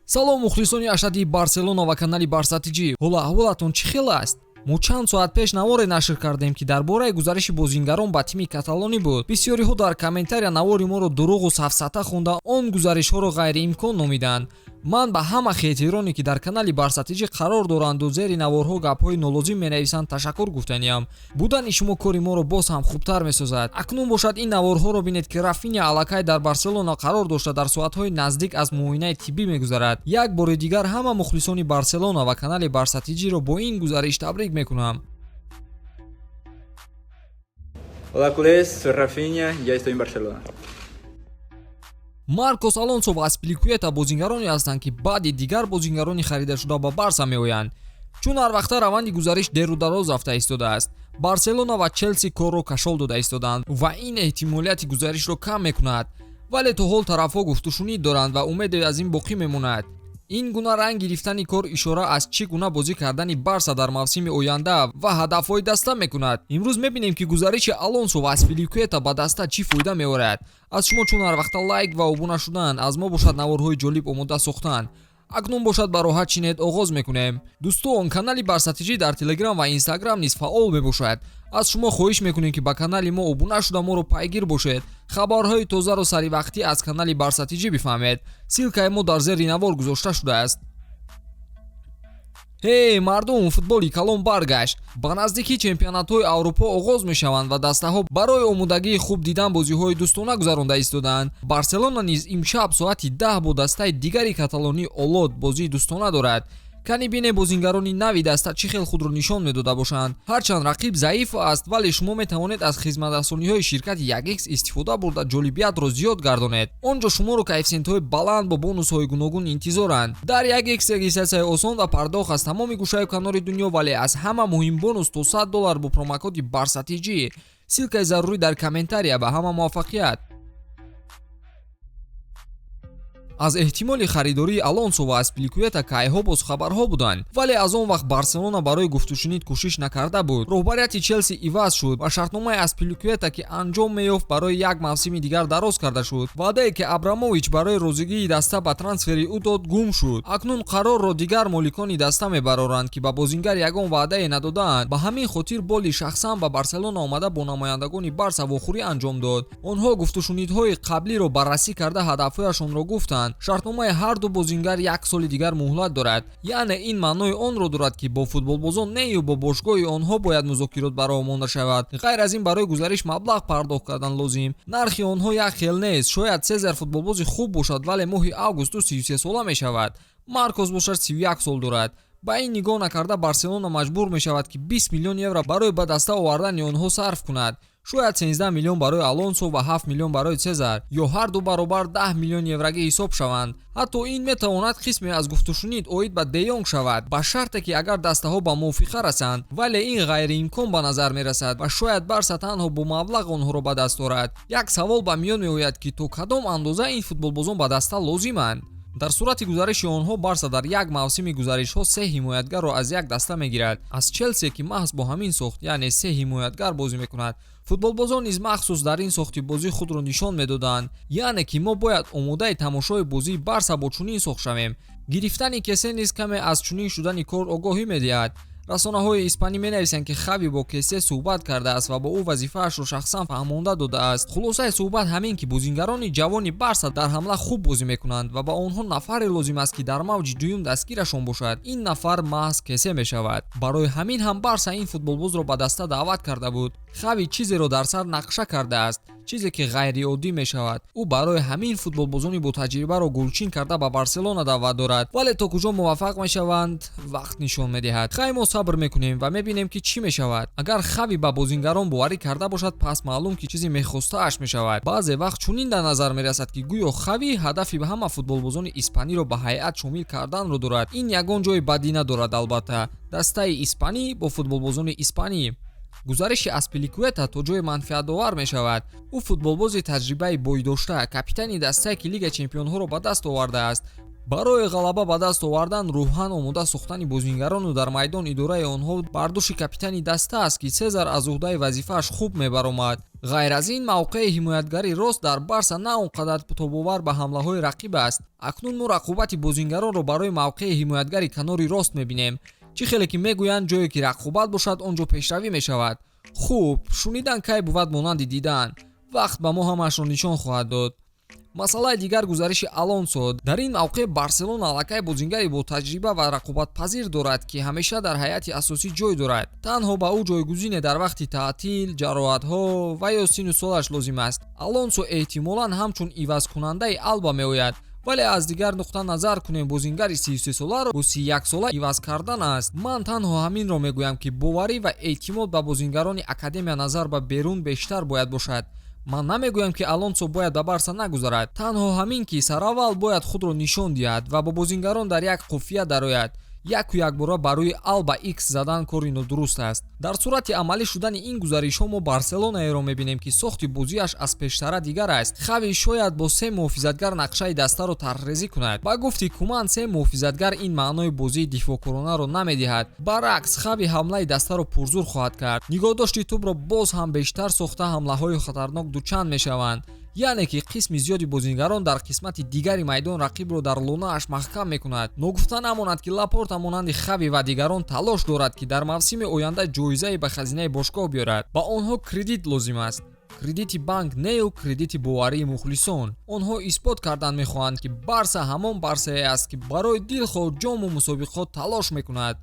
салом мухлисони ашадии барселона ва канали барсатиҷӣ. ҳола аҳволатон чӣ хел аст? мо чанд соат пеш наворе нашр кардем ки дар бораи гузариши бозингарон ба тими каталонӣ буд. бисёриҳо дар комментария навори моро дуруғу сафсата хонда он гузаришҳоро ғайриимкон номиданд. ман ба ҳама хетероне ки дар канали барсатиҷӣ қарор доранду зери наворҳо гапҳои нолозим менависанд ташаккур гуфтаниям. будани шумо кори моро боз ҳам хубтар месозад. акнун бошад ин наворҳоро бинед ки Рафиня аллакай дар барселона қарор дошта дар соатҳои наздик аз муоинаи тиббӣ мегузарад. як бори дигар ҳама мухлисони барселона ва канали барсатиҷиро бо ин гузариш табрик мекунам. Hola culés, soy Rafinha, ya estoy en Barcelona. Маркос Алонсо ва Аспиликуэта бозингароне ҳастанд ки баъди дигар бозингарони харидашуда ба Барса меоянд. чун ҳар вақта раванди гузариш деру дароз рафта истодааст. Барселона ва Челси корро кашол дода истоданд ва ин эҳтимолияти гузаришро кам мекунад. вале то ҳол тарафҳо гуфтушунид доранд ва умеде аз ин боқӣ мемонад. ин гуна ранг гирифтани кор ишора аз чӣ гуна бозӣ кардани Барса дар мавсими оянда ва ҳадафҳои даста мекунад. имрӯз мебинем ки гузариши Алонсо ва Аспиликуэта ба даста чӣ фоида меорад. аз шумо чун ҳар вақта лайк ва обуна шудан, аз мо бошад наворҳои ҷолиб омода сохтан. акнун бошад ба роҳат чинед оғоз мекунем. дӯстон, канали барсатиҷӣ дар телеграм ва инстаграм низ фаъол мебошад. аз шумо хоҳиш мекунем ки ба канали мо обуна шуда моро пайгир бошед. хабарҳои тозару саривақтӣ аз канали барсатиҷӣ бифаҳмед. силкаи мо дар зери навор гузошта шудааст. ҳей мардум, футболи калон баргашт. ба наздикии чемпионатҳои аврупо оғоз мешаванд ва дастаҳо барои омодагии хуб дидан бозиҳои дӯстона гузаронда истодаанд. барселона низ имшаб соати 10 бо дастаи дигари каталонӣ Олод бозии дӯстона дорад. кани бине бозингарони нави даста чӣ хел худро нишон медода бошанд. ҳарчанд рақиб заиф аст, вале шумо метавонед аз хизматрасониҳои ширкати 1x истифода бурда ҷолибиятро зиёд гардонед. он ҷо шуморо коэффициентҳои баланд бо бонусҳои гуногун интизоранд. дар 1x регистратсияи осон ва пардохт аз тамоми гӯшаи канори дунё, вале аз ҳама муҳим бонус то $100 бо промокоди барсатиҷӣ. силкаи зарурӣ дар комментария. ба ҳама муваффақият. аз эҳтимоли харидории Алонсо ва Аспиликуэта кайҳо бозхабарҳо буданд, вале аз он вақт барселона барои гуфтушунид кӯшиш накарда буд. роҳбарияти Челси иваз шуд ва шартномаи Аспиликуэта ки анҷом меёфт барои як мавсими дигар дароз карда шуд. ваъдае ки Абрамович барои розигии даста ба трансфери ӯ дод гум шуд. акнун қарорро дигар моликони даста мебароранд ки ба бозингар ягон ваъдае надодаанд. ба ҳамин хотир боли шахсан ба барселона омада бо намояндагони Барса вохӯрӣ анҷом дод. онҳо гуфтушунидҳои қаблиро баррасӣ карда ҳадафҳояшонро гуфтанд. шартномаи ҳар ду бозингар як соли дигар муҳлат дорад. яъне ин маънои онро дорад ки бо футболбозон нею бо бошгоҳи онҳо бояд музокирот барои монда шавад. ғайр аз ин барои гузариш маблағ пардохт кардан лозим. нархи онҳо як хел нест. шояд Сезар футболбози хуб бошад, вале моҳи август ӯ 33 сола мешавад. Маркос бошад 31 сол дорад. ба ин нигоҳ накарда барселона маҷбур мешавад ки 20 миллион евро барои ба даста овардани онҳо сарф кунад. шояд 13 миллион барои Алонсо ва 7 миллион барои Сезар, ё ҳар ду баробар 10 миллион еврагӣ ҳисоб шаванд. ҳатто ин метавонад қисме аз гуфтушунид оид ба Де Йонг шавад, ба шарте ки агар дастаҳо ба мувофиқа расанд, вале ин ғайриимкон ба назар мерасад ва шояд Барса танҳо бо маблағ онҳоро ба даст орад. як савол ба миён меояд ки то кадом андоза ин футболбозон ба даста лозиманд. дар сурати гузариши онҳо Барса дар як мавсими гузаришҳо 3 ҳимоятгарро аз як даста мегирад. аз Челси ки маҳз бо ҳамин сохт, яъне 3 ҳимоятгар бозӣ мекунад. футболбозон низ махсус дар ин сохти бозӣ худро нишон медоданд, яъне ки мо бояд омодаи тамошои бозии Барса бо чунин сохт шавем. гирифтани Кесе низ каме аз чунин шудани кор огоҳӣ медиҳад. расонаҳои испанӣ менависанд ки Хави бо Кесе суҳбат кардааст ва бо ӯ вазифаашро шахсан фаҳмонда додааст. хулосаи суҳбат ҳамин ки бозингарони ҷавони Барса дар ҳамла хуб бозӣ мекунанд ва ба онҳо нафаре лозим аст ки дар мавҷи дуюм дастгирашон бошад. ин нафар маҳз Кесе мешавад. барои ҳамин ҳам Барса ин футболбозро ба даста даъват карда буд. Хави чизеро дар сар нақша кардааст, чизе ки ғайриоддӣ мешавад. ӯ барои ҳамин футболбозони ботаҷрибаро гулчин карда ба Барселона даъват дорад, вале то куҷо муваффақ мешаванд вақт нишон медиҳад. хай мо сабр мекунем ва мебинем ки чӣ мешавад. агар Хави ба бозингарон боварӣ карда бошад, пас маълум ки чизи мехостааш мешавад. баъзе вақт чунин дар назар мерасад ки гӯё Хави ҳадафи ҳама футболбозони испаниро ба ҳайат шомил карданро дорад. ин ягон ҷои бадӣ надорад. албатта дастаи испанӣ бо футболбозони испанӣ. гузариши Аспиликуэта то ҷои манфиатовар мешавад. ӯ футболбози таҷрибаи бойдошта, капитани дастае ки Лигаи Чемпионҳоро ба даст овардааст. барои ғалаба ба даст овардан рӯҳан омода сохтани бозингарону дар майдон идораи онҳо бардӯши капитани даста аст ки Сезар аз уҳдаи вазифааш хуб мебаромад. ғайр аз ин мавқеи ҳимоятгари рост дар Барса на он қадар тобовар ба ҳамлаҳои рақиб аст. Акнун мо рақобати бозингаронро барои мавқеи ҳимоятгари канори рост мебинем. чӣ хеле ки мегӯянд ҷое ки рақобат бошад он ҷо пешравӣ мешавад. хуб, шунидан кай бувад монанди дидан. вақт ба мо ҳамаашро нишон хоҳад дод. масъалаи дигар гузариши Алонсо. Дар ин мавқеъ Барселона аллакай бозингари бо таҷриба ва рақобатпазир дорад ки ҳамеша дар ҳайати асосӣ ҷой дорад. танҳо ба ӯ ҷойгузине дар вақти таътил, ҷароҳатҳо ва ё сину солаш лозим аст. Алонсо эҳтимолан ҳамчун ивазкунандаи Алба меояд. вале аз дигар нуқта назар кунем бозингари 33 соларо бо 31 сола иваз кардан аст. ман танҳо ҳаминро мегӯям ки боварӣ ва эътимод ба бозингарони академия назар ба берун бештар бояд бошад. ман намегӯям ки Алонсо бояд ба Барса нагузарад. танҳо ҳамин ки сараввал бояд худро нишон диҳад ва бо бозингарон дар як қуфия дарояд. яку якбора ба рӯи Алба X задан кори нодуруст аст. дар сурати амалӣ шудани ин гузаришҳо мо Барселонаеро мебинем ки сохти бозиаш аз пештара дигар аст. хави шояд бо се муҳофизатгар нақшаи дастаро тарҳрезӣ кунад. ба гуфти Куман се муҳофизатгар ин маънои бозии дифоъкоронаро намедиҳад. баръакс хави ҳамлаи дастаро пурзур хоҳад кард. нигоҳдошти тӯбро боз ҳам бештар сохта ҳамлаҳои хатарнок дучанд мешаванд. яъне ки қисми зиёди бозингарон дар қисмати дигари майдон рақибро дар лонааш маҳкам мекунад. ногуфта намонад ки Лапорта монанди Хави ва дигарон талош дорад ки дар мавсими оянда ҷоизае ба хазинаи бошгоҳ биёрад. ба онҳо кредит лозим аст. кредити банк нею кредити боварии мухлисон. онҳо исбот кардан мехоҳанд ки Барса ҳамон Барсае аст ки барои дилхоҳ ҷому мусобиқот талош мекунад.